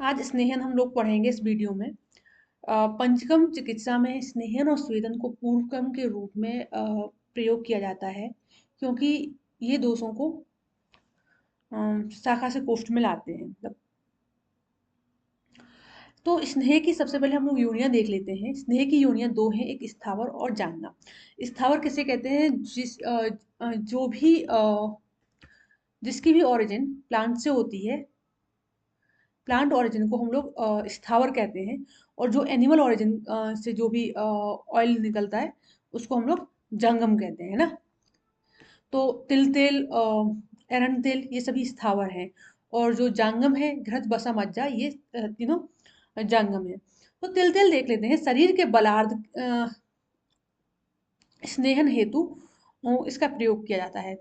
आज स्नेहन हम लोग पढ़ेंगे इस वीडियो में। पंचकर्म चिकित्सा में स्नेहन और स्वेदन को पूर्वकर्म के रूप में प्रयोग किया जाता है, क्योंकि ये दोषों को शाखा से कोष्ठ में लाते हैं। मतलब तो स्नेह की सबसे पहले हम लोग यूनियन देख लेते हैं। स्नेह की यूनियन दो हैं, एक स्थावर और जांगना। स्थावर किसे कहते हैं? जो भी जिसकी भी ओरिजिन प्लांट से होती है, प्लांट ओरिजिन को हम लोग स्थावर कहते हैं। और जो एनिमल ओरिजिन से जो भी ऑयल निकलता है उसको हम लोग जंगम कहते हैं ना। तो तिल तेल, एरंड तेल, ये सभी स्थावर हैं। और जो जांगम है, घृत बसा मज्जा, ये तीनों जांगम है। तो तिल तेल देख लेते हैं। शरीर के बलार्ध स्नेहन हेतु इसका प्रयोग किया जाता है।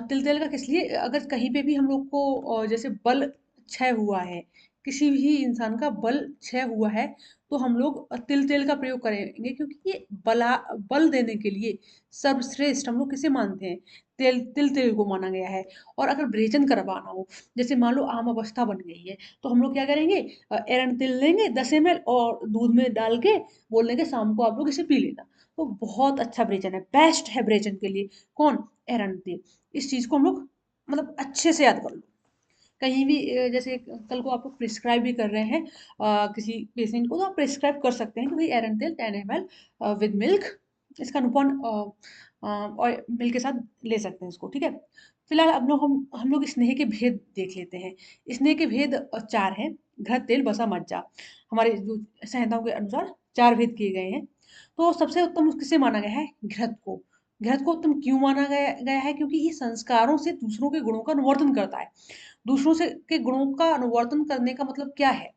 तिल तेल का किस लिए? अगर कहीं पे भी हम लोग को जैसे बल क्षय हुआ है, किसी भी इंसान का बल क्षय हुआ है, तो हम लोग तिल तेल का प्रयोग करेंगे, क्योंकि ये बल देने के लिए सर्वश्रेष्ठ हम लोग किसे मानते हैं? तिल तेल को माना गया है। और अगर भ्रेजन करवाना हो, जैसे मान लो आम अवस्था बन गई है, तो हम लोग क्या करेंगे? एरंड तिल लेंगे 10 ml और दूध में डाल के बोल देंगे शाम को आप लोग इसे पी लेना। तो बहुत अच्छा ब्रेजन है, बेस्ट है ब्रेजन के लिए। कौन? एरंड तेल। इस चीज को हम लोग मतलब अच्छे से याद कर लो। कहीं भी जैसे कल को आप लोग प्रिस्क्राइब भी कर रहे हैं किसी पेशेंट को, तो आप प्रिस्क्राइब कर सकते हैं कि भाई एरंड तेल 10 ml विद मिल्क, इसका अनुपान और मिल्क के साथ ले सकते हैं इसको, ठीक है। फिलहाल अब लोग हम लोग स्नेह के भेद देख लेते हैं। स्नेह के भेद चार हैं। घृत तेल बसा मज्जा, हमारे जो संहिताओं के अनुसार चार भेद किए गए हैं। तो सबसे उत्तम किसे माना गया है? घृत को। घृत को उत्तम क्यों माना गया है? क्योंकि ये संस्कारों से दूसरों के गुणों का अनुवर्तन करता है। दूसरों से के गुणों का अनुवर्तन करने का मतलब क्या है?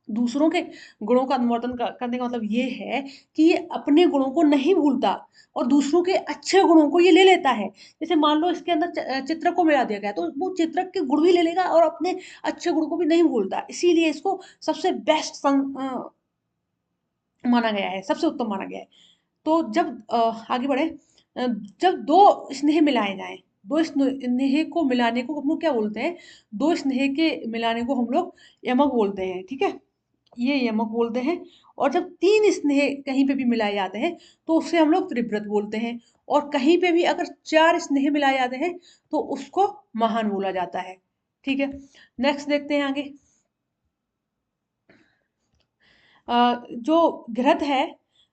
दूसरों के गुणों का अनुवर्तन करने का मतलब ये है कि ये अपने गुणों को नहीं भूलता और दूसरों के अच्छे गुणों को ये ले लेता है। जैसे मान लो इसके अंदर चित्रक को मिला दिया गया, तो वो चित्रक के गुण भी ले लेगा और अपने अच्छे गुण को भी नहीं भूलता। इसीलिए इसको सबसे बेस्ट माना गया है, सबसे उत्तम माना गया है। तो जब आगे बढ़े, जब दो स्नेह मिलाए जाएं, दो स्नेह को मिलाने को हम लोग क्या बोलते हैं? दो स्नेह के मिलाने को हम लोग यमक बोलते हैं, ठीक है। ये यमक बोलते हैं। और जब तीन स्नेह कहीं पे भी मिलाए जाते हैं, तो उससे हम लोग त्रिव्रत बोलते हैं। और कहीं पे भी अगर चार स्नेह मिलाए जाते हैं, तो उसको महान बोला जाता है, ठीक है। नेक्स्ट देखते हैं आगे। जो घृत है,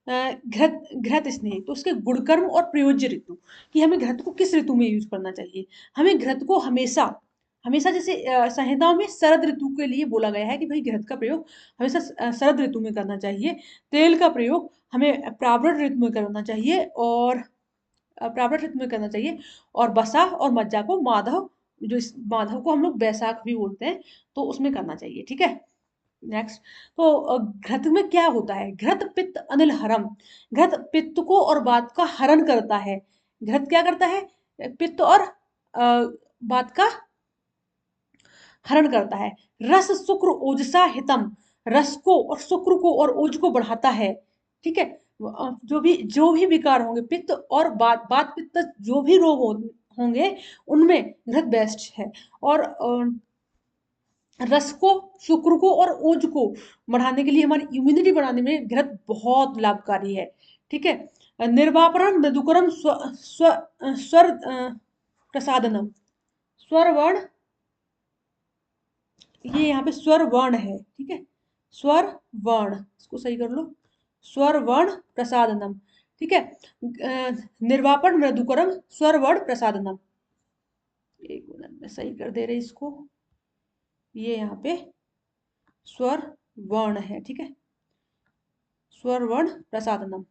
घृत घृत स्नेह, तो उसके गुणकर्म और प्रयोज्य ऋतु, कि हमें घृत को किस ऋतु में यूज करना चाहिए। हमें घृत को हमेशा हमेशा जैसे संहिताओं में शरद ऋतु के लिए बोला गया है कि भाई घृत का प्रयोग हमेशा शरद ऋतु में करना चाहिए। तेल का प्रयोग हमें प्रावृत ऋतु में करना चाहिए, और प्रावृत ऋतु में करना चाहिए। और बसा और मज्जा को माधव, जो इस माधव को हम लोग बैसाख भी बोलते हैं, तो उसमें करना चाहिए, ठीक है। नेक्स्ट। तो घृत में क्या होता है? घृत पित्त अनिल हरम। घृत पित्त को और वात का हरण करता है। घृत क्या करता है? पित्त और वात का हरण करता है। रस शुक्र ओजसा हितम, रस को और शुक्र को और ओज को बढ़ाता है, ठीक है। जो भी विकार होंगे, पित्त और वात वात पित्त, जो भी रोग होंगे, उनमें घृत बेस्ट है। और रस को, शुक्र को और ओज को बढ़ाने के लिए, हमारी इम्यूनिटी बढ़ाने में घृत बहुत लाभकारी है, ठीक है। निर्वापरण मृदुकरम स्वर प्रसादनम, स्वर वर्ण, ये यहाँ पे स्वर वर्ण है, ठीक है। स्वर वर्ण, इसको सही कर लो। स्वर वर्ण प्रसादनम, ठीक है। निर्वापन मृदुकरम स्वर वर्ण प्रसादनम। एक मिनट में सही कर दे रहे इसको। ये यहाँ पे स्वर वर्ण है, ठीक है। स्वर वर्ण प्रसादनम।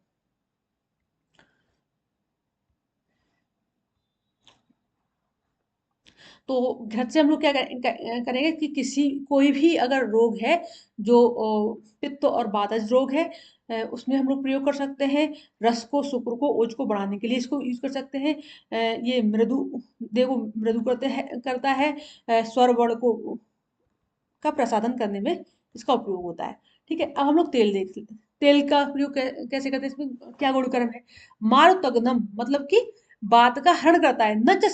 तो घर से हम लोग क्या करेंगे कि किसी कोई भी अगर रोग है, जो पित्त और वातज रोग है, उसमें हम लोग प्रयोग कर सकते हैं। रस को, शुक्र को, ओज को बढ़ाने के लिए इसको यूज कर सकते हैं। ये मृदु देव को मृदु करता है। स्वर वर्ण को का प्रसादन करने में इसका उपयोग होता है, ठीक है। अब हम लोग तेल देख लेते हैं। तेल का प्रयोग कैसे करते हैं, इसमें क्या गुणकर्म है? मारुतगनम, मतलब कि बात का हरण करता है। न च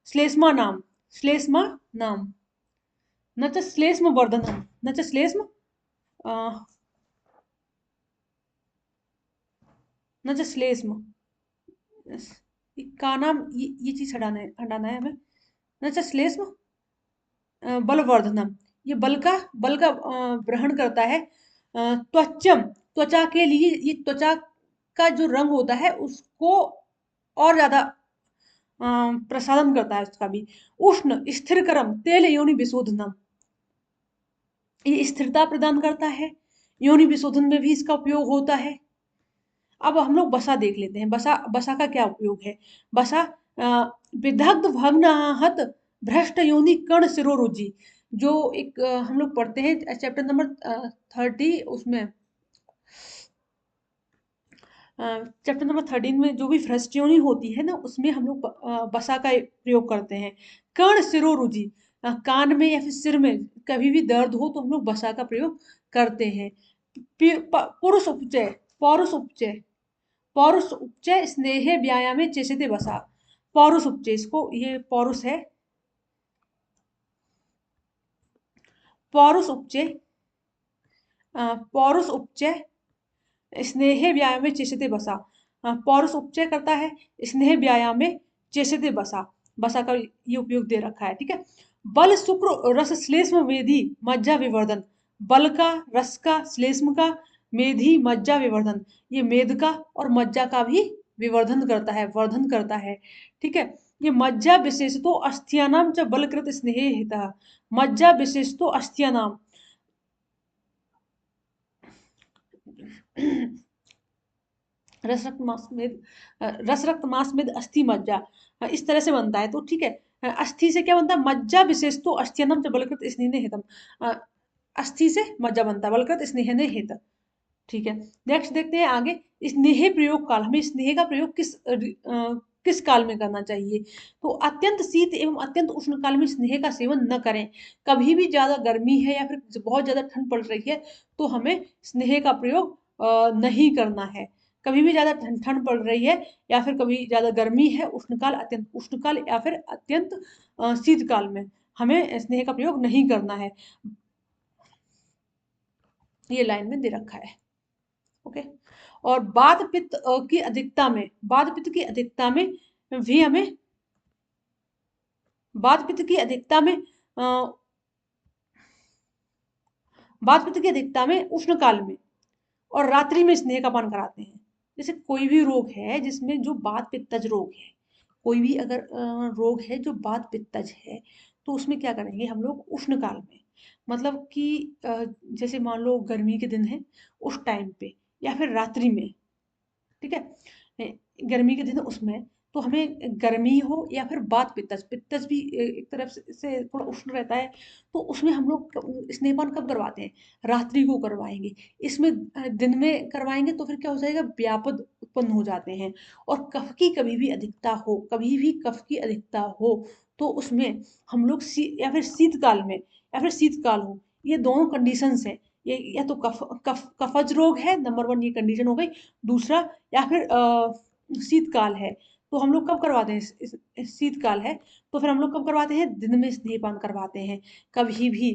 श्लेष्मा नाम, श्लेष्मा नाम, न च श्लेष्म वर्धनम, न च श्लेष्म, न च श्लेष्म, का नाम, ये चीज हटाना है हमें। न च श्लेष्म बलवर्धनम, ये बल का ग्रहण करता है। त्वचम, त्वचा के लिए, ये त्वचा का जो रंग होता है उसको और ज्यादा प्रसारण करता है उसका भी। उष्ण स्थिरकरम तेल योनि विशोधनम, ये स्थिरता प्रदान करता है। योनि विशोधन में भी इसका उपयोग होता है। अब हम लोग बसा देख लेते हैं, बसा, बसा का क्या उपयोग है। बसा विदग्ध भग्नाहत भ्रष्ट योनि कर्ण सिरोरुचि, जो एक हम लोग पढ़ते हैं चैप्टर नंबर 30, उसमें चैप्टर नंबर 13 में जो भी भ्रष्ट योनि होती है ना, उसमें हम लोग बसा का प्रयोग करते हैं। कर्ण सिरोरुचि, कान में या फिर सिर में कभी भी दर्द हो तो हम लोग बसा का प्रयोग करते हैं। पुरुष उपचय, पौरुष उपचय, पौरुष उपचय स्नेहे व्यायामे चेष्यते वसा, पौरुष उपचय, इसको ये पौरुष है, पौरुष उपचय, पौरुष उपचय स्नेहे व्यायामे चेष्यते वसा, पौरुष उपचय करता है, स्नेह व्यायाम में चेष्यते वसा, वसा का ये उपयोग दे रखा है, ठीक है। बल शुक्र रस श्लेष्म मेधि मज्जा विवर्धन, बल का, रस का, श्लेष्म का, मेधि मज्जा विवर्धन, ये मेद का और मज्जा का भी विवर्धन करता है, वर्धन करता है, ठीक है। ये मज्जा विशेषतो अस्थियानाम च बलकृत स्नेह हितः, मज्जा विशेषतो अस्थियानाम रस रक्त मांस में, रस रक्त मांस में अस्थि मज्जा, इस तरह से बनता है, तो ठीक है। अस्थि से क्या बनता है, मज्जा विशेष तो अस्थियनम च बलकृत स्नेह हितम, अस्थि से मज्जा बनता है, बलकृत स्नेह हित, ठीक है। नेक्स्ट देखते हैं आगे, स्नेह प्रयोग काल, हमें स्नेह का प्रयोग किस काल में करना चाहिए। तो अत्यंत शीत एवं अत्यंत उष्ण काल में स्नेह का सेवन न करें। कभी भी ज्यादा गर्मी है या फिर बहुत ज्यादा ठंड पड़ रही है तो हमें स्नेह का प्रयोग नहीं करना है। कभी भी ज्यादा ठंड पड़ रही है या फिर कभी ज्यादा गर्मी है, उष्णकाल, अत्यंत उष्णकाल या फिर अत्यंत शीतकाल में हमें स्नेह का प्रयोग नहीं करना है। ये लाइन में दे रखा है, ओके। और वात पित्त की अधिकता में, वात पित्त की अधिकता में भी हमें, वात पित्त की अधिकता में वात पित्त की अधिकता में उष्ण काल में और रात्रि में स्नेह का पान कराते हैं। जैसे कोई भी रोग है जिसमें जो वात पित्तज रोग है, कोई भी अगर रोग है जो वात पित्तज है, तो उसमें क्या करेंगे हम लोग उष्ण काल में, मतलब कि जैसे मान लो गर्मी के दिन है उस टाइम पे या फिर रात्रि में, ठीक है। गर्मी के दिन उसमें तो हमें गर्मी हो या फिर बात पित्तज, पित्तज भी एक तरफ से थोड़ा उष्ण रहता है, तो उसमें हम लोग स्नेहपान कब करवाते हैं, रात्रि को करवाएंगे। इसमें दिन में करवाएंगे तो फिर क्या हो जाएगा, व्यापद उत्पन्न हो जाते हैं। और कफ की कभी भी अधिकता हो, कभी भी कफ की अधिकता हो तो उसमें हम लोग या फिर शीतकाल में या फिर शीतकाल हो, ये दोनों कंडीशंस हैं। ये या तो कफज रोग है, नंबर वन ये कंडीशन हो गई। दूसरा या फिर शीतकाल है, तो हम लोग कब करवाते हैं, शीतकाल है तो फिर हम लोग कब करवाते हैं, दिन में स्नेहपान करवाते हैं। कभी भी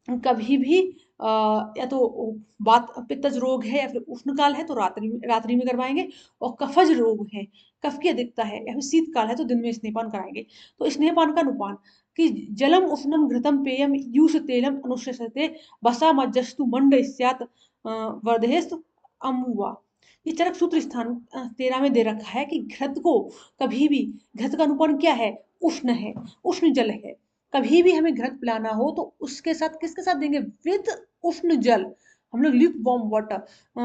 कभी भी या तो बात पित्तज रोग है या फिर उष्णकाल है तो रात्रि में करवाएंगे। और कफज रोग है, कफ की अधिकता है या फिर शीतकाल है तो दिन में स्नेहपान कराएंगे। तो स्नेहपान का अनुपान कि जलम उष्णम घृतम पेयम यूष तेलम अनुशस्यते वसा मज्जस्तु मंड स्यात् वर्धेस्तु अमुवा। ये चरक सूत्र स्थान 13 में दे रखा है कि घृत को कभी भी, घृत का अनुपान क्या है, उष्ण है, उष्ण जल है। कभी भी हमें घृत पिलाना हो तो उसके साथ किसके साथ देंगे, विद उष्ण जल, हम लोग ल्यूक वार्म वाटर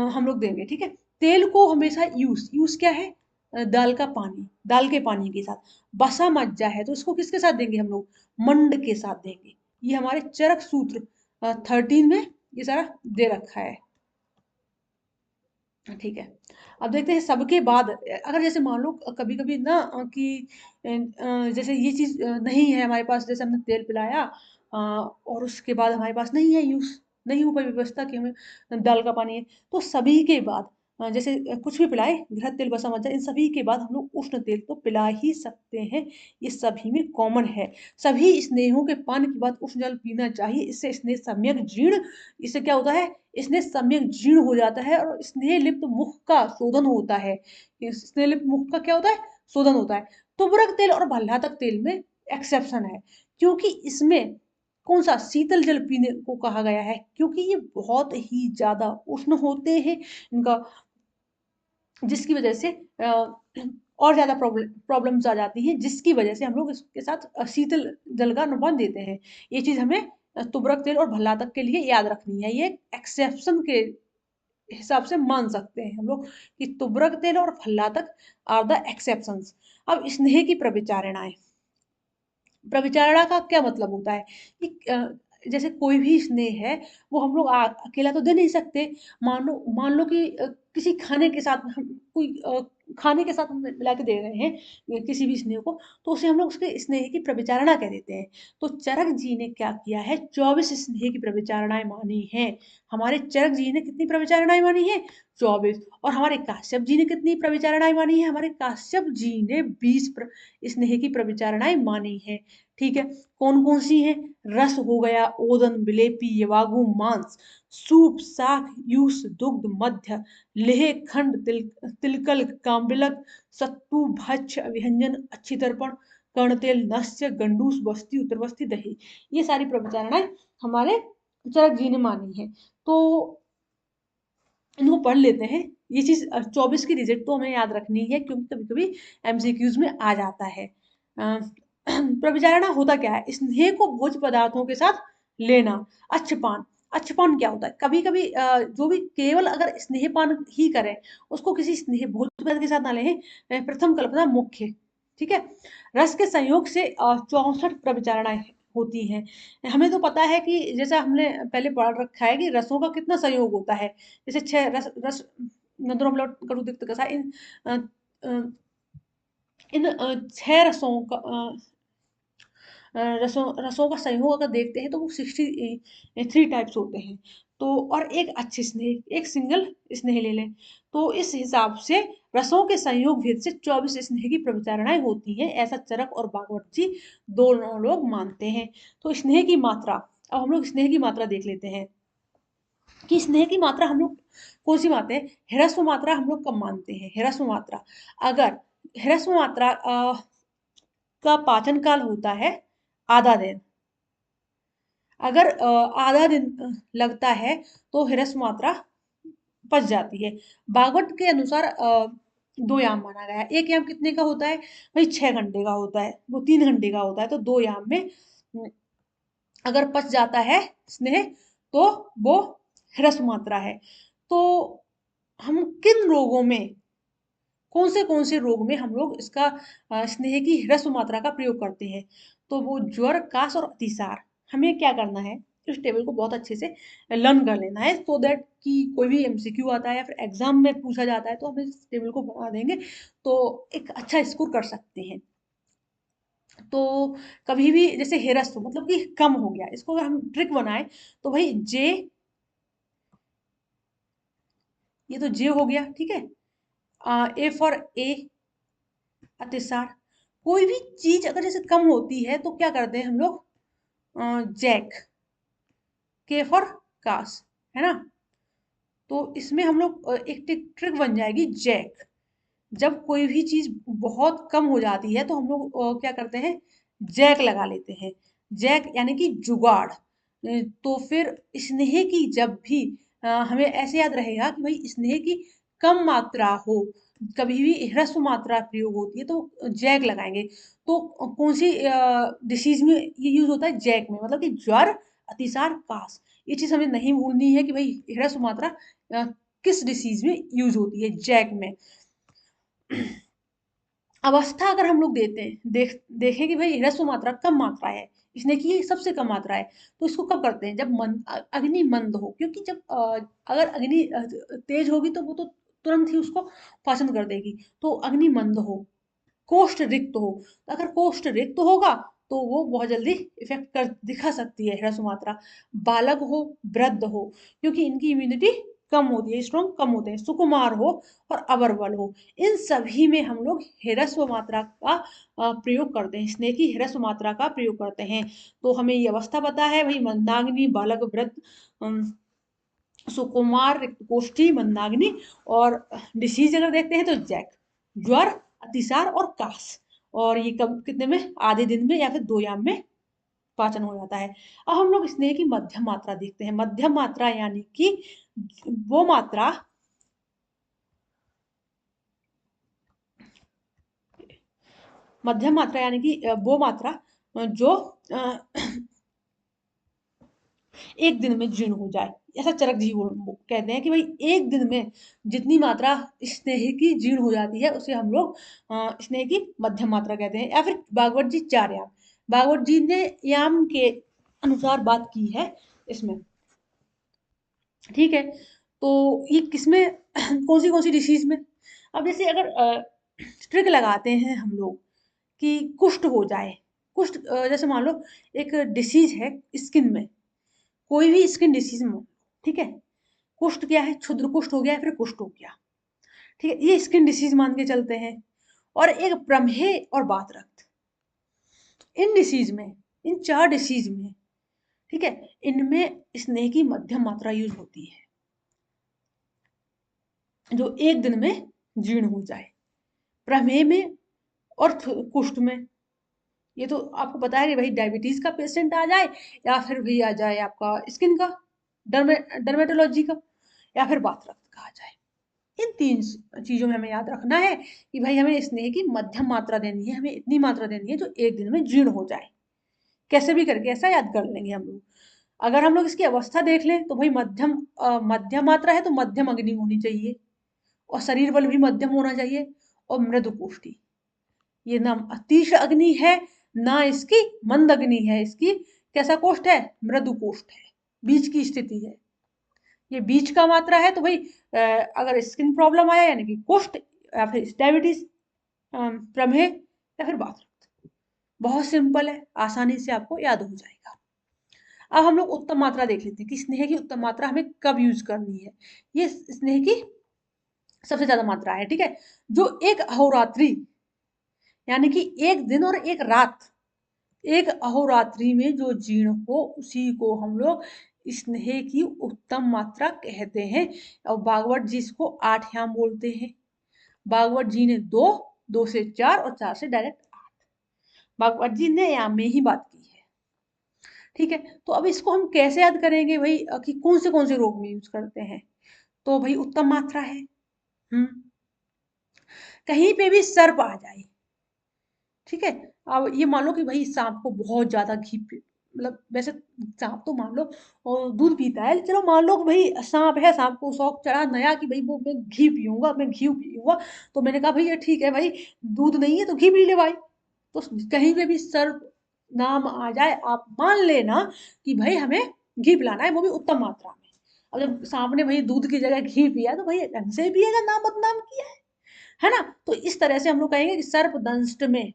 हम लोग देंगे, ठीक है। तेल को हमेशा यूज, यूज क्या है, दाल का पानी, दाल के पानी के साथ। बसा मज्जा है तो इसको किसके साथ देंगे हम लोग, मंड के साथ देंगे। ये हमारे चरक सूत्र 13 में ये सारा दे रखा है, ठीक है। अब देखते हैं सबके बाद, अगर जैसे मान लो कभी कभी ना कि जैसे ये चीज नहीं है हमारे पास, जैसे हमने तेल पिलाया और उसके बाद हमारे पास नहीं है यूज, नहीं हो पाई व्यवस्था कि हमें दाल का पानी है, तो सभी के बाद जैसे कुछ भी पिलाए, घृत, तिल, वसा, मज्जा, इन सभी के बाद हम लोग उष्ण तेल तो पिला ही सकते हैं। ये सभी में कॉमन है। सभी स्नेहों के पान के बाद उष्ण जल पीना चाहिए। इससे स्नेह सम्यक जीर्ण, इससे क्या होता है, स्नेह सम्यक जीर्ण हो जाता है और स्नेह लिप्त मुख का शोधन होता है। स्नेह लिप्त मुख का क्या होता है, शोधन होता है। तुबरक तेल और भल्लातक तेल में एक्सेप्शन है, क्योंकि इसमें कौन सा शीतल जल पीने को कहा गया है, क्योंकि ये बहुत ही ज्यादा उष्ण होते हैं इनका, जिसकी वजह से और ज्यादा प्रॉब्लम्स आ जाती हैं, जिसकी वजह से हम लोग इसके साथ शीतल जल का अनुमान देते हैं। ये चीज हमें तुबरक तेल और भल्लातक के लिए याद रखनी है। ये एक्सेप्शन के हिसाब से मान सकते हैं हम लोग कि तुबरक तेल और भल्लातक आर द एक्सेप्शंस। अब स्नेह की प्रविचारणाएं, प्रविचारणा का क्या मतलब होता है कि जैसे कोई भी स्नेह है वो हम लोग अकेला तो दे नहीं सकते। मान लो कि किसी खाने के साथ हम कोई खाने के साथ हम मिला के दे रहे हैं किसी भी स्नेह को, तो उसे हम लोग उसके स्नेह की प्रविचारणा कह देते हैं। तो चरक जी ने क्या किया है, 24 स्नेह की प्रविचारणाएं मानी है। हमारे चरक जी ने कितनी प्रविचारणाएं मानी है, 24। और हमारे काश्यप जी ने कितनी प्रविचारणाएं मानी है, हमारे काश्यप जी ने 20 स्नेह की प्रविचारणाएं मानी है। ठीक है, कौन कौन सी है, रस हो गया, ओदन, विलेपी, यवागु, मांस, सूप, शाक, यूस, दुग्ध, मध्य, लेह, खंड, तिलकल, काम्बिलक, सत्तू, भक्ष, व्यंजन, अच्छी तर्पण, कर्णतेल, नस्य, गंडूस, बस्ती, उत्तरबस्ती, दही। ये सारी प्रविचारणाएं हमारे चरक जी ने मानी है। तो इनको पढ़ लेते हैं। ये चीज 24 की डिजिट तो हमें याद रखनी है, क्योंकि कभी कभी एमसीक्यूज में आ जाता है। प्रविचारणा होता क्या है, स्नेह को भोज्य पदार्थों के साथ लेना। अच्छपान, अच्छपान क्या होता है, कभी कभी जो भी केवल अगर स्नेहपान ही करें, उसको किसी स्नेह भोज्य पदार्थ के साथ ना लें। प्रथम कल्पना मुख्य, ठीक है। रस के संयोग से 64 प्रविचारणाएं होती हैं। हमें तो पता है कि जैसा हमने पहले पढ़ रखा है कि रसों का कितना संयोग होता है। जैसे 6 रस रस नंदुरम कटु तिक्त कसा, अ, अ, इन 6 रसों का रसों रसों का संयोग अगर देखते हैं तो वो 63 टाइप्स होते हैं। तो और एक अच्छे स्नेह, एक सिंगल स्नेह ले लें, तो इस हिसाब से रसों के संयोग भेद से 24 स्नेह की प्रविचारणाएं होती हैं, ऐसा चरक और भागवत जी दोनों लोग मानते हैं। तो स्नेह की मात्रा, अब हम लोग स्नेह की मात्रा देख लेते हैं कि स्नेह की मात्रा हम लोग कौन सी मानते हैं। ह्रस्व मात्रा हम लोग कब मानते हैं, ह्रस्व मात्रा, अगर ह्रस्व मात्रा का पाचन काल होता है आधा दिन, अगर आधा दिन लगता है तो ह्रस्व मात्रा पच जाती है। भागवत के अनुसार 2 याम माना गया है। एक याम कितने का होता है भाई, 6 घंटे का होता है, वो 3 घंटे का होता है। तो 2 याम में अगर पच जाता है स्नेह तो वो ह्रस्व मात्रा है। तो हम किन रोगों में, कौन से रोग में हम लोग इसका स्नेह की ह्रस्व मात्रा का प्रयोग करते हैं, तो वो ज्वर, काश और अतिसार। हमें क्या करना है, इस टेबल को बहुत अच्छे से लर्न कर लेना है, सो दैट कि कोई भी एमसीक्यू आता है या फिर एग्जाम में पूछा जाता है तो हम इस टेबल को बना देंगे तो एक अच्छा स्कोर कर सकते हैं। तो कभी भी जैसे ह्रस्व मतलब कि कम हो गया, इसको अगर हम ट्रिक बनाए तो भाई जे, ये तो जे हो गया, ठीक है। ए फॉर ए, अतिसार। कोई भी चीज अगर जैसे कम होती है तो क्या करते हैं हम लोग, जैक, के फॉर कास, है ना। तो इसमें हम लोग एक ट्रिक बन जाएगी जैक। जब कोई भी चीज बहुत कम हो जाती है तो हम लोग क्या करते हैं, जैक लगा लेते हैं। जैक यानी कि जुगाड़। तो फिर स्नेह की जब भी हमें ऐसे याद रहेगा कि भाई स्नेह की कम मात्रा हो, कभी भी ह्रस्व मात्रा प्रयोग होती है तो जैक लगाएंगे। तो कौन सी डिसीज में ये यूज होता है, जैक में, मतलब कि ज्वर, अतिसार, कास। ये चीज हमें नहीं भूलनी है कि भाई ह्रस्व मात्रा अ, किस डिसीज में यूज होती है, जैक में। अवस्था अगर हम लोग देते हैं, देखें कि भाई ह्रस्व मात्रा कम मात्रा है, इसने की सबसे कम मात्रा है, तो इसको कब करते हैं, जब अग्नि मंद हो, क्योंकि जब अगर अग्नि तेज होगी तो वो तो तुरंत ही उसको पाचन कर देगी। तो अग्नि मंद हो, कोष्ठ रिक्त हो, तो अगर कोष्ठ रिक्त होगा तो वो बहुत जल्दी इफेक्ट कर दिखा सकती है ह्रस्व मात्रा। बालक हो, वृद्ध हो, क्योंकि इनकी इम्यूनिटी कम होती है, स्ट्रॉन्ग कम होते हैं, सुकुमार हो और अवरबल हो, इन सभी में हम लोग ह्रस्व मात्रा का प्रयोग करते हैं, स्नेह की ह्रस्व मात्रा का प्रयोग करते हैं। तो हमें ये अवस्था पता है भाई, मंदाग्नि, बालक, वृद्ध, सुकुमार, रिक्तकोष्ठी, मंदाग्नि। और डिसीज अगर देखते हैं तो जैक, ज्वर, अतिसार और कास। और ये कब कितने में, आधे दिन में या फिर 2 याम में पाचन हो जाता है। अब हम लोग स्नेह की मध्यम मात्रा देखते हैं। मध्यम मात्रा यानी कि वो मात्रा, मध्यम मात्रा यानी कि वो मात्रा जो एक दिन में जीर्ण हो जाए। ऐसा चरक जीव कहते हैं कि भाई एक दिन में जितनी मात्रा स्नेह की जीर्ण हो जाती है उसे हम लोग स्नेह की मध्यम मात्रा कहते हैं। या फिर भागवत जी 4 याम, भागवत जी ने याम के अनुसार बात की है इसमें, ठीक है। तो ये किसमें कौन सी डिसीज में, अब जैसे अगर ट्रिक लगाते हैं हम लोग कि कुष्ठ हो जाए, कुष्ठ जैसे मान लो एक डिसीज है स्किन में, कोई भी स्किन डिसीज में, ठीक है, कुष्ठ क्या है, क्षुद्र कुष्ठ हो गया या फिर कुष्ठ हो गया, ठीक है, ये स्किन डिसीज मान के चलते हैं। और एक प्रमेह और बात रक्त, इन डिसीज में, इन 4 डिसीज में, ठीक है, इनमें स्नेह की मध्यम मात्रा यूज होती है जो एक दिन में जीर्ण हो जाए। प्रमेह में और कुष्ठ में, ये तो आपको पता है कि भाई डायबिटीज का पेशेंट आ जाए या फिर भी आ जाए आपका स्किन का, डर्मेटोलॉजी का, या फिर बात रक्त का आ जाए। इन 3 चीजों में हमें याद रखना है कि भाई हमें स्नेह की मध्यम मात्रा देनी है, हमें इतनी मात्रा देनी है जो एक दिन में जीर्ण हो जाए। कैसे भी करके ऐसा याद कर लेंगे हम लोग। अगर हम लोग इसकी अवस्था देख लें तो भाई मध्यम मात्रा है तो मध्यम अग्नि होनी चाहिए, और शरीर बल भी मध्यम होना चाहिए, और मृदु कोष्ठी। ये ना तीक्ष्ण अग्नि है ना इसकी मंद अग्नि है, इसकी कैसा कोष्ठ है, मृदु कोष्ठ है, बीच की स्थिति है। ये बीच का मात्रा है तो भाई अगर स्किन प्रॉब्लम आया यानी कि कोष्ठ, या फिर डायबिटीज, प्रमेह, या फिर बात रक्त। बहुत सिंपल है, आसानी से आपको याद हो जाएगा। अब हम लोग उत्तम मात्रा देख लेते हैं कि स्नेह की उत्तम मात्रा हमें कब यूज करनी है। ये स्नेह की सबसे ज्यादा मात्रा है, ठीक है, जो एक अहोरात्रि यानी कि एक दिन और एक रात, एक अहोरात्रि में जो जीर्ण हो उसी को हम लोग स्नेह की उत्तम मात्रा कहते हैं। और भागवत जी इसको 8 याम बोलते हैं। भागवत जी ने 2, 2 से 4 और 4 से डायरेक्ट 8, भागवत जी ने याम में ही बात की है, ठीक है। तो अब इसको हम कैसे याद करेंगे भाई कि कौन से रोग में यूज करते हैं। तो भाई उत्तम मात्रा है, कहीं पे भी सर्प आ जाए, ठीक है। अब ये मान लो कि भाई सांप को बहुत ज्यादा मतलब वैसे सांप तो मान लो और दूध पीता है, चलो मान लो कि भाई सांप है, सांप को शौक चढ़ा नया कि भाई वो मैं घी पीऊंगा, मैं घी पीऊंगा। तो मैंने कहा भाई ये ठीक है भाई, दूध नहीं है तो घी पी ले भाई। तो कहीं पे भी सर्प नाम आ जाए आप मान लेना कि भाई हमें घी पिलाना है, वो भी उत्तम मात्रा में। अब जब सांप ने भाई दूध की जगह घी पिया तो भाई ढंग से ही पिएगा, नाम बदनाम किया है ना। तो इस तरह से हम लोग कहेंगे कि सर्प दंष्ट में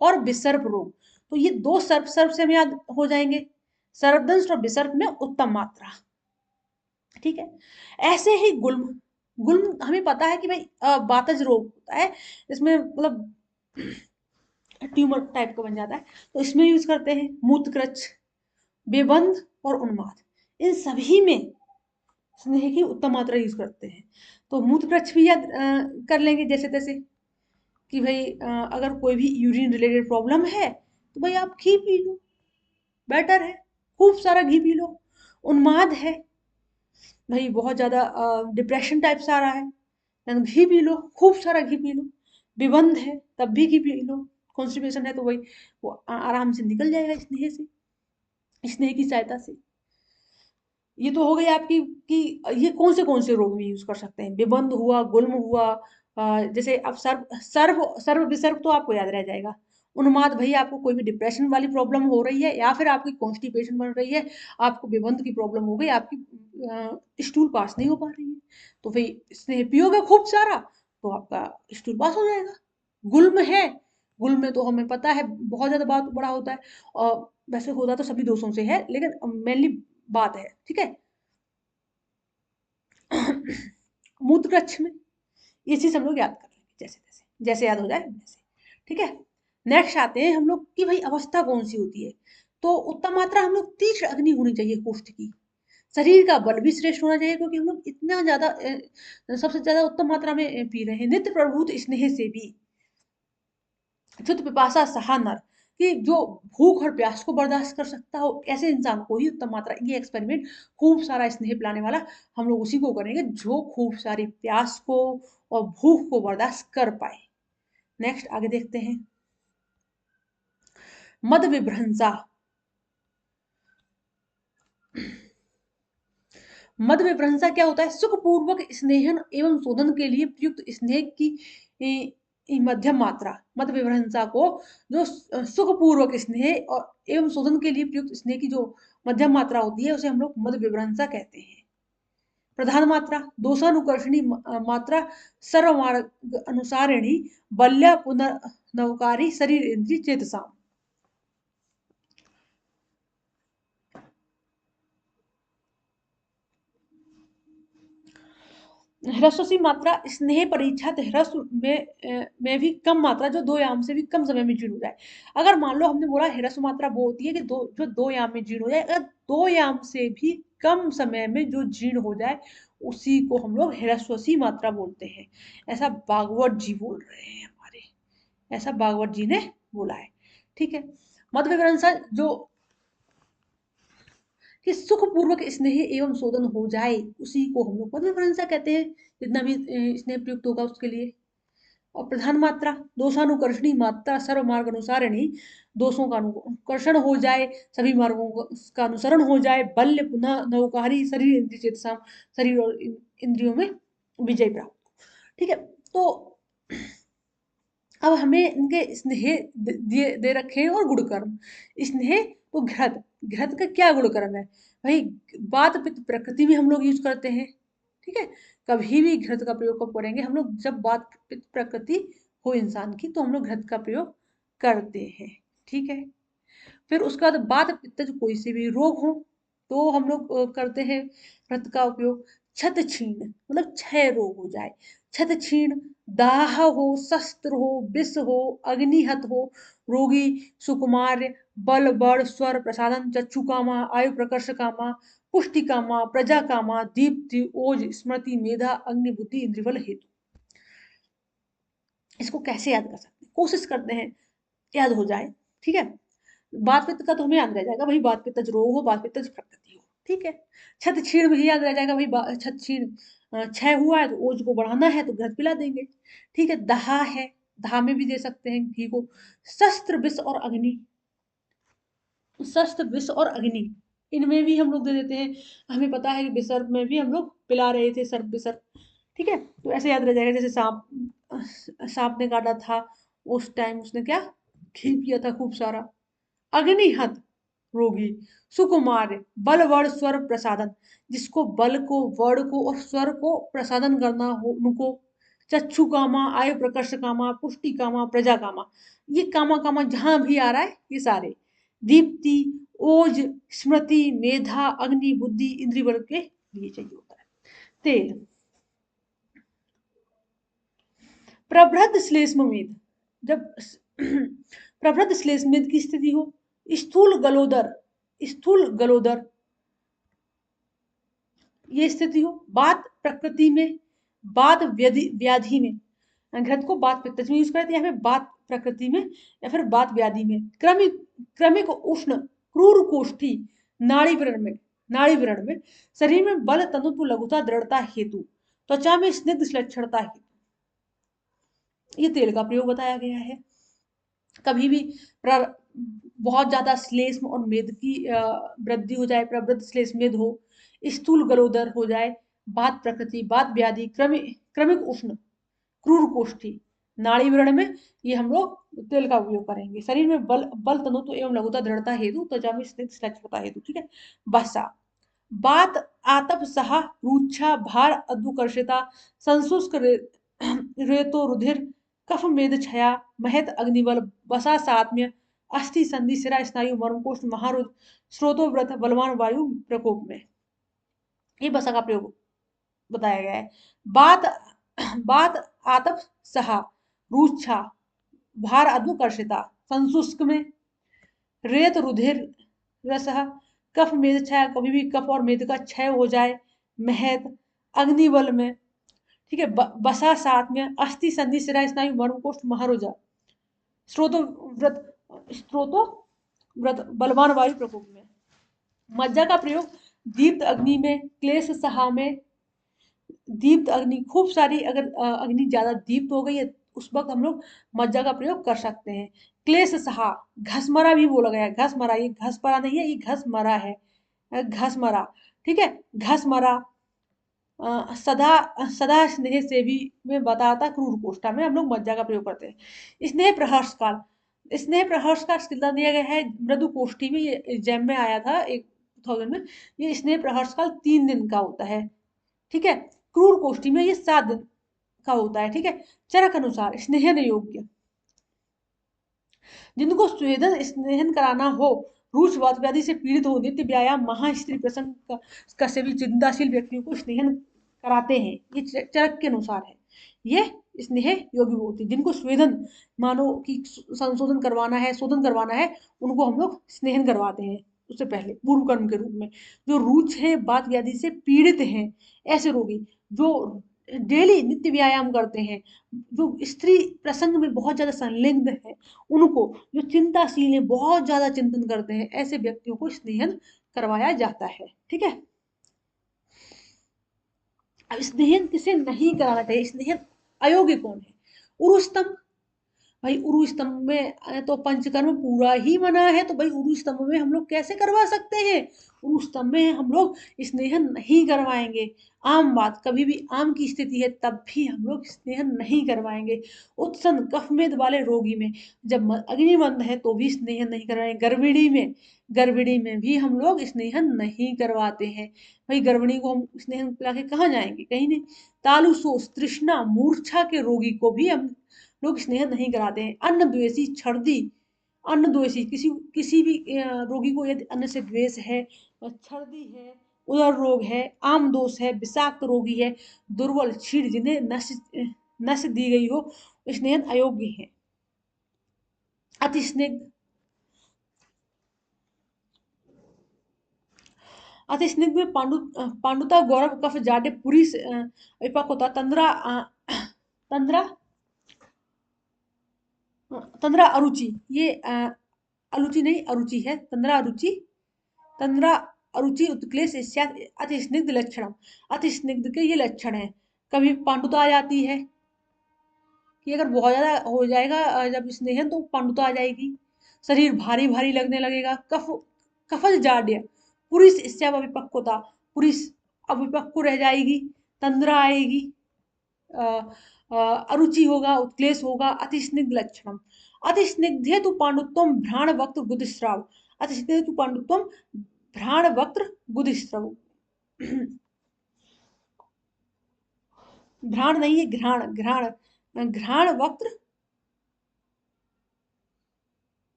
और विसर्प रोग, तो ये 2 सर्प सर्प से हम याद हो जाएंगे, सर्पदंश और विसर्प में उत्तम मात्रा, ठीक है। ऐसे ही गुल्म, गुल्म हमें पता है कि भाई वातज रोग होता है, इसमें मतलब ट्यूमर टाइप का बन जाता है, तो इसमें यूज करते हैं मूत्रकृच, बेबंध और उन्माद। इन सभी में स्नेह की उत्तम मात्रा यूज करते हैं। तो मूत्रकृच भी याद कर लेंगे जैसे तैसे कि भाई अगर कोई भी यूरिन रिलेटेड प्रॉब्लम है तो भाई आप घी पी लो, बेटर है, खूब सारा घी पी लो। उन्माद है, भाई बहुत ज्यादा डिप्रेशन टाइप सा आ रहा है, घी पी लो, खूब सारा घी पी लो। विबंध है तब भी घी पी लो, कॉन्स्टिपेशन है तो भाई वो आराम से निकल जाएगा स्नेह से, स्नेह की सहायता से। ये तो हो गई आपकी कि ये कौन से रोग में यूज कर सकते हैं, विबंध हुआ, गुल्म हुआ, जैसे अब सर्व विसर्ग तो आपको याद रह जाएगा। उन्माद भाई आपको कोई भी डिप्रेशन वाली प्रॉब्लम हो रही है या फिर आपकी कॉन्स्टिपेशन बन रही है, आपको विबंध की प्रॉब्लम हो गई, आपकी स्टूल पास नहीं हो पा रही है, तो भाई स्नेह पियोगे खूब सारा तो आपका स्टूल पास हो जाएगा। गुल्म है, गुल्म में तो हमें पता है बहुत ज्यादा बात बड़ा होता है, और वैसे होता तो सभी दोषों से है लेकिन मेनली बात है, ठीक है। मूत्रकच्छ में। ये चीज हम लोग याद कर लेंगे जैसे तैसे, जैसे याद हो जाए वैसे। ठीक है। नेक्स्ट आते हैं हम लोग कि भाई अवस्था कौन सी होती है। तो उत्तम मात्रा हम लोग तीक्ष्ण अग्नि होनी चाहिए कोष्ठ की। शरीर का बल भी श्रेष्ठ होना चाहिए, क्योंकि हम लोग इतना ज्यादा सबसे ज्यादा उत्तम मात्रा में पी रहे हैं। नित्य प्रभुत स्नेह से भी क्षुद्ध पिपासा सहा नर, कि जो भूख और प्यास को बर्दाश्त कर सकता हो ऐसे इंसान को ही उत्तम मात्रा, ये एक्सपेरिमेंट खूब सारा स्नेह पिलाने वाला, हम लोग उसी को करेंगे जो खूब सारी प्यास को और भूख को बर्दाश्त कर पाए। नेक्स्ट आगे देखते हैं। मद विभ्रंसा। मद विभ्रंसा क्या होता है? सुखपूर्वक स्नेहन एवं शोधन के लिए प्रयुक्त स्नेह की मध्यम मात्रा। मद विभ्रंसा को जो सुखपूर्वक स्नेह और एवं शोधन के लिए प्रयुक्त स्नेह की जो मध्यम मात्रा होती है उसे हम लोग मद विभ्रंसा कहते हैं। प्रधान मात्रा दोषानुकर्षणी मात्रा सर्वमार्ग अनुसारिणी बल्या पुनर्नवकारी शरीर इंद्रिय चेतसा। ह्रस्व मात्रा स्नेह परीक्षा ह्रस्व में भी कम मात्रा जो 2 याम से भी कम समय में जीर्ण हो जाए। अगर मान लो हमने बोला ह्रस्व मात्रा वो होती है कि जो 2 याम में जीर्ण हो जाए। अगर 2 याम से भी कम समय में जो जीर्ण हो जाए उसी को हम लोग ह्रस्वसी मात्रा बोलते हैं। ऐसा भागवत जी बोल रहे हैं हमारे, ऐसा भागवत जी ने बोला है। ठीक है। मध्य विवरण जो कि सुखपूर्वक स्नेह एवं शोधन हो जाए उसी को हम लोग मध्य प्रशंसा कहते हैं। जितना भी स्नेह प्रयुक्त होगा उसके लिए। और प्रधान मात्रा दोषानुकर्षणी मात्रा सर्व मार्ग अनुसारिणी, दोषों का अनुकर्षण हो जाए, सभी मार्गों का अनुसरण हो जाए, बल्य पुनः नौकारी शरीर इंद्रिय चेतसा, शरीर और इंद्रियों में विजय प्राप्त। ठीक है। तो अब हमें इनके स्नेह दे रखे हैं और गुणकर्म। स्नेह तो घृत, घृत का क्या गुणकर्म है भाई? बात पित्त प्रकृति में हम लोग यूज करते हैं। ठीक है। कभी भी घृत का प्रयोग कब करेंगे हम लोग? जब बात पित्त प्रकृति हो इंसान की तो हम लोग घृत का प्रयोग करते हैं। ठीक है। फिर उसके बाद बात पित्त कोई से भी रोग हो तो हम लोग करते हैं घृत का उपयोग। छत छीण मतलब क्षय रोग हो जाए, छत छीण, दाह हो, शस्त्र हो, विष हो, अग्निहत हो, रोगी, सुकुमार, बल बड़ स्वर प्रसादन, चक्षु कामा, आयु प्रकर्ष कामा, पुष्टि कामा, प्रजा कामा, दीप्ति, ओज, स्मृति, मेधा, अग्नि, बुद्धि, इंद्रिय बल हेतु। इसको कैसे याद कर सकते हैं? कोशिश करते हैं याद हो जाए। ठीक है। बात पित्त का तो हमें याद रह जाएगा भाई, बात पित्तज रोग हो, बात पित्तज प्रकृति हो। ठीक है। छत छीण भी याद रह जाएगा भाई, छत छीण क्षय हुआ है तो ओज को बढ़ाना है तो घृत पिला देंगे। ठीक है। दहा है, दहा में भी दे सकते हैं घी को। शस्त्र विष और अग्नि, शस्त्र विष और अग्नि इनमें भी हम लोग दे देते हैं। हमें पता है कि विसर्प में भी हम लोग पिला रहे थे, सर्प विसर्प। ठीक है। तो ऐसे याद रह जाएगा जैसे सांप ने काटा था उस टाइम उसने क्या घी पिया था खूब सारा। अग्निहत रोगी, सुकुमार, बल वर्ण स्वर प्रसादन, जिसको बल को वर्ण को और स्वर को प्रसादन करना हो उनको। चक्षु कामा, आयु प्रकर्ष कामा, पुष्टि कामा, प्रजा कामा, ये कामा कामा जहां भी आ रहा है ये सारे। दीप्ति, ओज, स्मृति, मेधा, अग्नि, बुद्धि, इंद्रिय वर्ग के लिए चाहिए होता है। तेल प्रभृत श्लेष्ममेध, जब प्रभृत श्लेष्मेध की स्थिति हो। स्थूल गलोदर, स्थूल गलोदर ये स्थिति हो। बात प्रकृति में, बात व्याधि में, घृत को बात पित्त में यूज करते हैं या फिर बात प्रकृति में या फिर बात व्याधि में। क्रमिक क्रमिक उष्ण क्रूर कोष्ठी, नाड़ी व्रण में, नाड़ी व्रण में, शरीर में बल तनुत्व लघुता दृढ़ता हेतु, त्वचा में स्निग्ध लक्षणता हेतु ये तेल का प्रयोग बताया गया है। कभी भी बहुत ज्यादा श्लेष्म और मेद की वृद्धि हो जाए, प्रवृत्त श्लेष्मेद हो, स्थूल गलोदर हो जाए, बात प्रकृति, बात व्याधि, क्रमिक क्रमिक उष्ण, क्रूर कोष्ठी, नाड़ी व्रण में, ये हम लोग तेल का उपयोग करेंगे। शरीर में बल बल तनुत्व एवं लघुता दृढ़ता हेतु, त्वचा में स्निग्धता हेतु। ठीक है। बसा बात आतप सहा रूच्छा भार अद्भुकर्षिता, संशुष्क रेतो रुधिर, कफ मेद छया, महत अग्निबल, बसा सात्म्य, अस्थि संधि सिरा स्नायु मर्मकोष्ठ महारुद्र, स्रोतो व्रत बलवान वायु प्रकोप में, ये बसा का प्रयोग बताया गया है। बात बात आतप सहा, रूच्छा, भार अद्वकर्षिता, संशुष्क में रेत रुधिर रसः, कफ मेद क्षय, कभी भी कफ और मेद का क्षय हो जाए, महत, अग्निबल में, ठीक है, बसा सात में, अस्थि संधि सिरा स्नायु मर्मकोष्ठ महारोजा, स्रोतो व्रत, स्रोतो व्रत बलवान वायु प्रकोप में। मज्जा का प्रयोग दीप्त अग्नि में, क्लेश सहा में, दीप्त अग्नि खूब सारी, अगर अग्नि ज्यादा दीप्त हो गई है उस वक्त हम लोग मज्जा का प्रयोग कर सकते हैं। क्लेश सहा, घसमरा भी बोला गया है, घसमरा, ये घसपरा नहीं है, ये घसमरा है, घसमरा, ठीक है, घसमरा। सदा सदा स्नेह सेवी में बताता क्रूर कोष्ठा में हम लोग मज्जा का प्रयोग करते हैं। स्नेह प्रहर्ष काल, स्नेह प्रहर्ष का कितना दिया गया है, मृदु कोष्ठी में, ये एग्जाम में आया था एक 2000 में। ये स्नेह प्रहर्ष काल 3 दिन का होता है, ठीक है। क्रूर कोष्ठी में ये 7 दिन का होता है, ठीक है। चरक अनुसार स्नेहन योग्य, जिनको स्वेदन स्नेहन कराना हो, रूछवात व्याधि से पीड़ित हो, नित्य व्यायाम महास्त्री प्रसंग का सेवी चिंताशील व्यक्तियों को स्नेहन कराते हैं, ये चरक के अनुसार है। ये स्नेह योग्य होती है, जिनको स्वेदन मानो कि संशोधन करवाना है, शोधन करवाना है, उनको हम लोग स्नेहन करवाते हैं उससे पहले पूर्व कर्म के रूप में। जो रूच है, बात व्याधि से पीड़ित हैं, ऐसे रोगी जो डेली नित्य व्यायाम करते हैं, जो स्त्री प्रसंग में बहुत ज्यादा संलिग्न है, उनको, जो चिंताशील है, बहुत ज्यादा चिंतन करते हैं, ऐसे व्यक्तियों को स्नेहन करवाया जाता है, ठीक है। अब स्नेहन किसे नहीं कराना चाहिए, स्नेहन अयोग्य कौन है? उरुस्तम, भाई उरु स्तंभ में तो पंचकर्म पूरा ही मना है, तो भाई उरु स्तंभ में हम लोग कैसे करवा सकते हैं? उरु स्तंभ में हम लोग स्नेहन नहीं करवाएंगे। आम बात, कभी भी आम की स्थिति है तब भी हम लोग स्नेहन नहीं करवाएंगे। उत्सन कफमेद वाले रोगी में, जब अग्निबंध है तो भी स्नेहन नहीं करवाएंगे। गर्भिणी में, गर्भिणी में भी हम लोग स्नेहन नहीं करवाते हैं। भाई गर्भिणी को हम स्नेहन पिला के कहाँ जाएंगे? कहीं नहीं। तालुसोस तृष्णा मूर्छा के रोगी को भी हम लोग स्नेह नहीं कराते हैं। अन्न द्वेषी छर्दी, अन्न द्वेषी, किसी किसी भी रोगी को यदि अन्न से द्वेष है, छर्दी है, उदर रोग है, आम दोष है, विषाक्त रोगी है, दुर्बल क्षीण, जिन्हें नस नस दी गई हो, स्नेहन अयोग्य है। अति स्निग्ध, अति स्निग्ध में पांडुता गौरव कफ जाडे पूरी विपाक होता, तंद्रा तंद्रा तंद्रा अरुचि, ये अलुचि नहीं अरुचि है, तंद्रा अरुचि, तंद्रा अरुचि उत्क्लेश अति स्निग्ध लक्षण, अति स्निग्ध के ये लक्षण है। कभी पांडुता आ जाती है कि अगर बहुत ज्यादा हो जाएगा जब स्नेहन तो पांडुता आ जाएगी, शरीर भारी भारी लगने लगेगा, कफ कफज जाड्य, पूरी अविपक्वता, पूरी अविपक्व रह जाएगी, तंद्रा आएगी, अ, अरुचि होगा, उत्क्लेश होगा, अति स्निग्ध लक्षणम। अति स्निग्धे तु पांडुत्वम भ्राण वक्त गुदिस्राव, अति स्निग्धे तु पांडुत्वम भ्राण वक्त गुदिस्राव, घ्राण नहीं है, घ्राण, घ्राण, घ्राण वक्त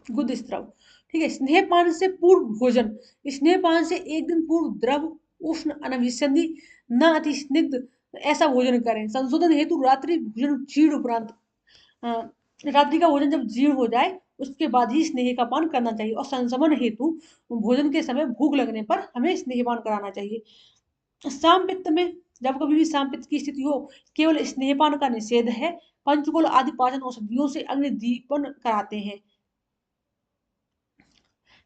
गुदिस्राव, ठीक है। स्नेहपान से पूर्व भोजन, स्नेहपान से एक दिन पूर्व द्रव उष्ण अनभिसंधि न अति स्निग्ध ऐसा भोजन करें। संशोधन हेतु रात्रि भोजन जीर्ण उपरांत, रात्रि का भोजन जब जीर्ण हो जाए उसके बाद ही स्नेह का पान करना चाहिए। और संशमन हेतु भोजन के समय भूख लगने पर हमें स्नेहपान कराना चाहिए। सामपित्त में, जब कभी भी सामपित्त की स्थिति हो, केवल स्नेहपान का निषेध है। पंचकुल आदि पाचन औषधियों से अग्निदीपन कराते हैं।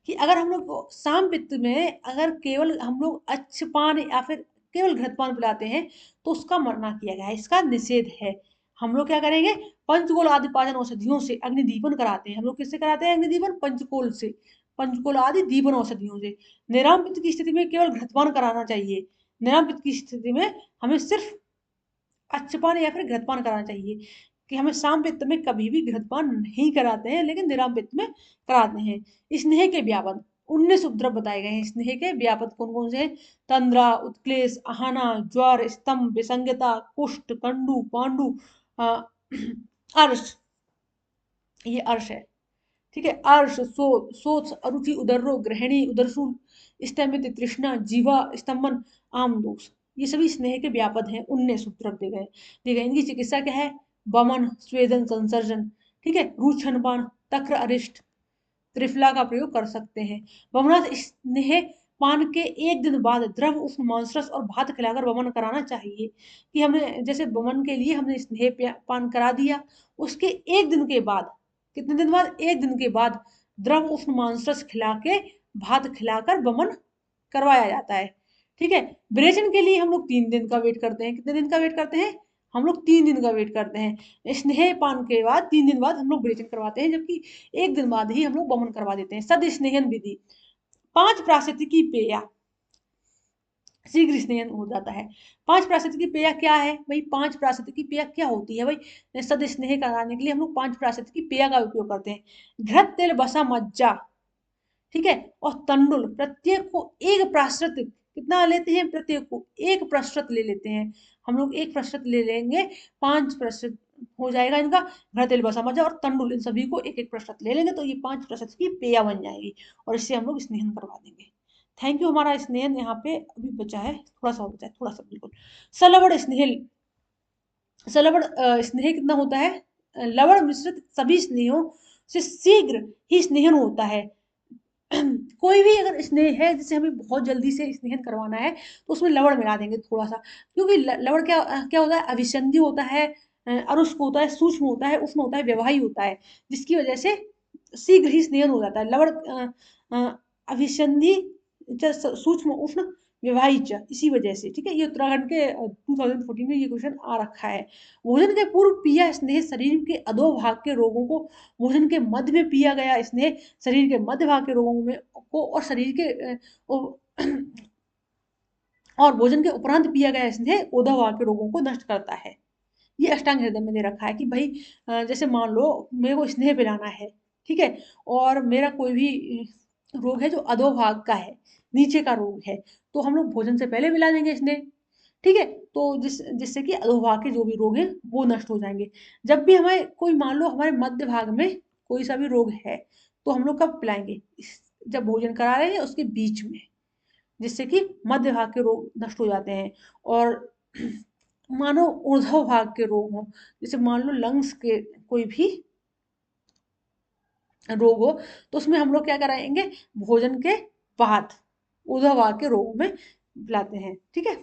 कि अगर हम लोग सामपित्त में अगर केवल हम लोग अच्छपान या फिर केवल घृतपान पिलाते हैं तो उसका मना किया गया है, इसका निषेध है। हम लोग क्या करेंगे? पंचकोल आदि पाचन औषधियों से अग्निदीपन कराते हैं। हम लोग किससे कराते हैं अग्निदीपन? पंचकोल से, पंचकोल आदि दीपन औषधियों से। निराम पित्त की स्थिति में केवल घृतपान कराना चाहिए। निराम पित्त की स्थिति में हमें सिर्फ अच्छपान या फिर घृतपान कराना चाहिए। कि हमें साम पित्त में कभी भी घृतपान नहीं कराते हैं, लेकिन निराम पित्त में कराते हैं। स्नेह के व्यापद 19 उपद्रव बताए गए हैं। स्नेह के व्यापद कौन कौन से हैं? तंद्रा, उत्क्लेश, आहाना, ज्वर, स्तंभ, विसंगता, कुष्ठ, कंडु, पांडु, अर्श, ये अर्श है, ठीक है। अर्श, शोथ, अरुचि, उदर रोग, ग्रहणी, उदरशूल, स्तमित, तृष्णा, जीवा स्तंभन, आम दोष, ये सभी स्नेह के व्यापद हैं, 19 सूत्र दिए गए। इनकी चिकित्सा क्या है? वमन, स्वेदन, संसर्जन, ठीक है, रुक्षणपान, तक्र अरिष्ट, त्रिफला का प्रयोग कर सकते हैं। वमनाथ स्नेह पान के 1 दिन बाद द्रव उष्ण मांसरस और भात खिलाकर वमन कराना चाहिए। कि हमने जैसे वमन के लिए हमने स्नेह पान करा दिया, उसके 1 दिन के बाद, कितने दिन बाद? 1 दिन के बाद द्रव उष्ण मांसरस खिला के, भात खिलाकर वमन करवाया जाता है। ठीक है। विरेचन के लिए हम लोग 3 दिन का वेट करते हैं। कितने दिन का वेट करते हैं? हम लोग 3 दिन का वेट करते हैं। स्नेह पान के बाद 3 दिन बाद हम लोग विरेचन करवाते हैं, जबकि 1 दिन बाद ही हम लोग वमन करवा देते हैं। सद स्नेहन विधि, 5 प्राकृतिकी पेया, शीघ्र स्नेहन हो जाता है। 5 प्राकृतिकी पेया क्या है भाई? 5 प्राकृतिकी पेया क्या होती है भाई? सद स्नेह कराने के लिए हम लोग 5 प्राकृतिकी पेया का उपयोग करते हैं। घृत, तेल, वसा, मज्जा, ठीक है, और तंडुल, प्रत्येक को एक प्राश्रित, कितना लेते हैं? प्रत्येक को एक प्रश्रत ले लेते हैं। हम लोग एक प्रश्रत ले लेंगे, 5 प्रश्रत हो जाएगा इनका। घृत, तेल, वसा, मज्जा और तंडुल, इन सभी को एक एक प्रश्रत ले लेंगे तो ये 5 प्रश्रत की पेया बन जाएगी, और इससे हम लोग स्नेहन करवा देंगे। Thank you. हमारा स्नेहन यहाँ पे अभी बचा है, थोड़ा सा बचा है, थोड़ा सा बिल्कुल। सलवड़ स्नेह, सलवड़ स्नेह कितना होता है? लवण मिश्रित सभी स्नेहों से शीघ्र ही स्नेहन होता है। कोई भी अगर स्नेह है जिसे हमें बहुत जल्दी से स्नेहन करवाना है, तो उसमें लवण मिला देंगे थोड़ा सा, क्योंकि लवण क्या क्या होता है? अभिसंधि होता है, अरुष्क होता है, सूक्ष्म होता है, उष्ण होता है, व्यवहारी होता है, जिसकी वजह से शीघ्र ही स्नेहन हो जाता है। लवण अभिसंधि, सूक्ष्म, उष्ण, व्यवहारी च, इसी वजह से। ठीक है, ये उत्तराखंड के 2014 में ये क्वेश्चन आ रखा है। भोजन के पूर्व पिया स्नेह शरीर के अधोभाग के रोगों को, भोजन के मध्य में पिया गया स्नेह शरीर के मध्य भाग के रोगों में को, और शरीर के और भोजन के उपरांत पिया गया स्नेह ऊर्ध्व भाग के रोगों को नष्ट करता है। ये अष्टांग हृदय में दे रखा है कि भाई जैसे मान लो मेरे को स्नेह पिलाना है, ठीक है, और मेरा कोई भी रोग है जो अधोभाग का है, नीचे का रोग है, तो हम लोग भोजन से पहले मिला देंगे स्नेह। ठीक है, तो जिससे कि अधोभाग के जो भी रोग हैं वो नष्ट हो जाएंगे। जब भी हमारे कोई, मान लो हमारे मध्य भाग में कोई सा भी रोग है, तो हम लोग कब पिलाएंगे? जब भोजन करा रहे हैं उसके बीच में, जिससे कि मध्य भाग के रोग नष्ट हो जाते हैं। और मानो ऊर्ध्व भाग के रोग हो, जैसे मान लो लंग्स के कोई भी रोग हो, तो उसमें हम लोग क्या कराएंगे? भोजन के बाद ऊर्ध्व भाग के रोग में पिलाते हैं। ठीक है।